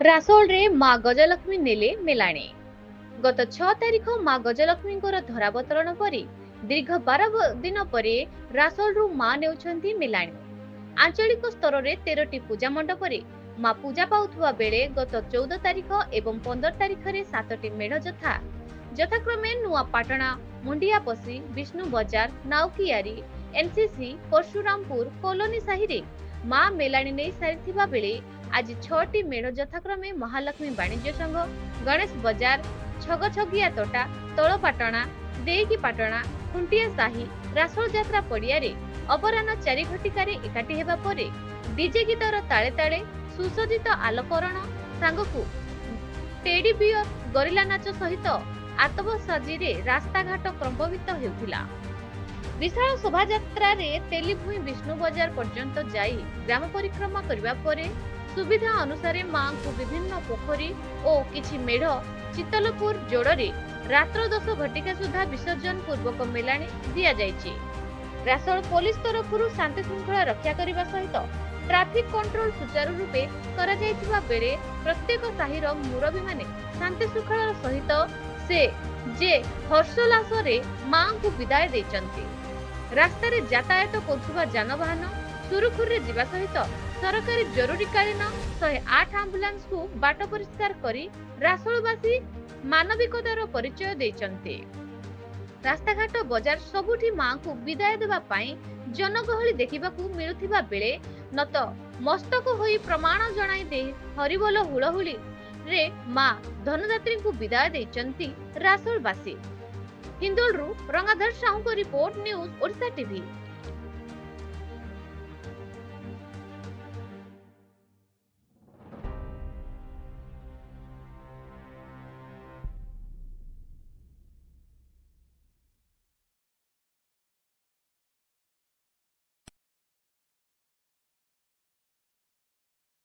ରାସୋଳରେ ମା ଗଜଲକ୍ଷ୍ମୀ ନେଲେ ମେଲାଣୀ। ଗତ 6 ତାରିଖ ମା ଗଜଲକ୍ଷ୍ମୀଙ୍କର ଧରାବତରଣ ପରେ ଦୀର୍ଘ 12 ଦିନ ପରେ ରାସୋଲରୁ ମା ନେଉଛନ୍ତି ମେଲାଣୀ। ଆଞ୍ଚଳିକ ସ୍ତରରେ 13ଟି ପୂଜା ମଣ୍ଡପରେ ମା ପୂଜା ପାଉଥିବା ବେଳେ ଗତ 14 ତାରିଖ ଏବଂ 15 ତାରିଖରେ 7ଟି ମେଢ଼ ଯଥାକ୍ରମେ ନୂଆପାଟଣା, ମୁଣ୍ଡିଆପଶି, ବିଷ୍ଣୁ ବଜାର, ନାଉକିଆରୀ, ଏନସିସି, ପରଶୁରାମପୁର, କଲୋନୀ ସାହିରେ ମା ମେଲାଣୀ ନେଇ ସାରିଥିବା ବେଳେ ଆଜି 6ଟି ମେଢ଼ ଯଥାକ୍ରମେ ମହାଲକ୍ଷ୍ମୀ ବାଣିଜ୍ୟ ସଂଘ, ଗଣେଶ ବଜାର, ଛଗଛଗିଆ ତୋଟା, ତଳପାଟଣା, ଦେଇକି ପାଟଣା, ଖୁଣ୍ଟିଆ ସାହି, ରାସୋଳ ଯାତ୍ରା ପଡ଼ିଆରେ ଅପରାହ୍ନ 4 ଘଟିକାରେ ଏକାଠି ହେବା ପରେ ଡିଜେ ଗୀତର ତାଳେ ତାଳେ ସୁସଜ୍ଜିତ ଆଲୋକରଣ ସାଙ୍ଗକୁ ଟେଡି ବିୟର, ଗରିଲା ନାଚ ସହିତ ଆତବସାଜିରେ ରାସ୍ତାଘାଟ ପ୍ରମ୍ପବିତ ହେଉଥିଲା। ବିଶାଳ ଶୋଭାଯାତ୍ରାରେ ତେଲିଭୂଇଁ ବିଷ୍ଣୁ ବଜାର ପର୍ଯ୍ୟନ୍ତ ଯାଇ ଗ୍ରାମ ପରିକ୍ରମା କରିବା ପରେ ସୁବିଧା ଅନୁସାରେ ମାଙ୍କୁ ବିଭିନ୍ନ ପୋଖରୀ ଓ କିଛି ମେଢ଼ ଚିତଲପୁର ଯୋଡ଼ରେ ରାତ୍ର 10 ଘଟିକା ସୁଦ୍ଧା ବିସର୍ଜନ ପୂର୍ବକ ମେଲାଣୀ ଦିଆଯାଇଛି। ରାସୋଳ ପୋଲିସ ତରଫରୁ ଶାନ୍ତି ଶୃଙ୍ଖଳା ରକ୍ଷା କରିବା ସହିତ ଟ୍ରାଫିକ କଣ୍ଟ୍ରୋଲ ସୁଚାରୁ ରୂପେ କରାଯାଇଥିବା ବେଳେ ପ୍ରତ୍ୟେକ ସାହିର ମୁରବୀମାନେ ଶାନ୍ତି ଶୃଙ୍ଖଳାର ସହିତ ଯେ ହର୍ଷୋଲ୍ଲାସରେ ମାଙ୍କୁ ବିଦାୟ ଦେଇଛନ୍ତି। ରାସ୍ତାରେ ଯାତାୟାତ କରୁଥିବା ଯାନବାହନ ସୁରୁଖୁରୁରେ ଯିବା ସହିତ ସରକାରୀ ଜରୁରୀକାଳୀନ 108 ଆମ୍ବୁଲାନ୍ସକୁ ବାଟ ପରିଷ୍କାର କରି ରାସୋଳବାସୀ ମାନବିକତାର ପରିଚୟ ଦେଇଛନ୍ତି। ରାସ୍ତାଘାଟ ବଜାର ସବୁଠି ମାଙ୍କୁ ବିଦାୟ ଦେବା ପାଇଁ ଜନଗହଳି ଦେଖିବାକୁ ମିଳୁଥିବା ବେଳେ ନତ ମସ୍ତକ ହୋଇ ପ୍ରମାଣ ଜଣାଇ ଦେଇ ହରିବୋଲ ହୁଳହୁଳିରେ ମା ଧନଦାତ୍ରୀଙ୍କୁ ବିଦାୟ ଦେଇଛନ୍ତି ରାସୋଳବାସୀ। ହିନ୍ଦୋଳରୁ ରଙ୍ଗାଧର ସାହୁଙ୍କ ରିପୋର୍ଟ, ନ୍ୟୁଜ ଓଡ଼ିଶା ଟିଭି।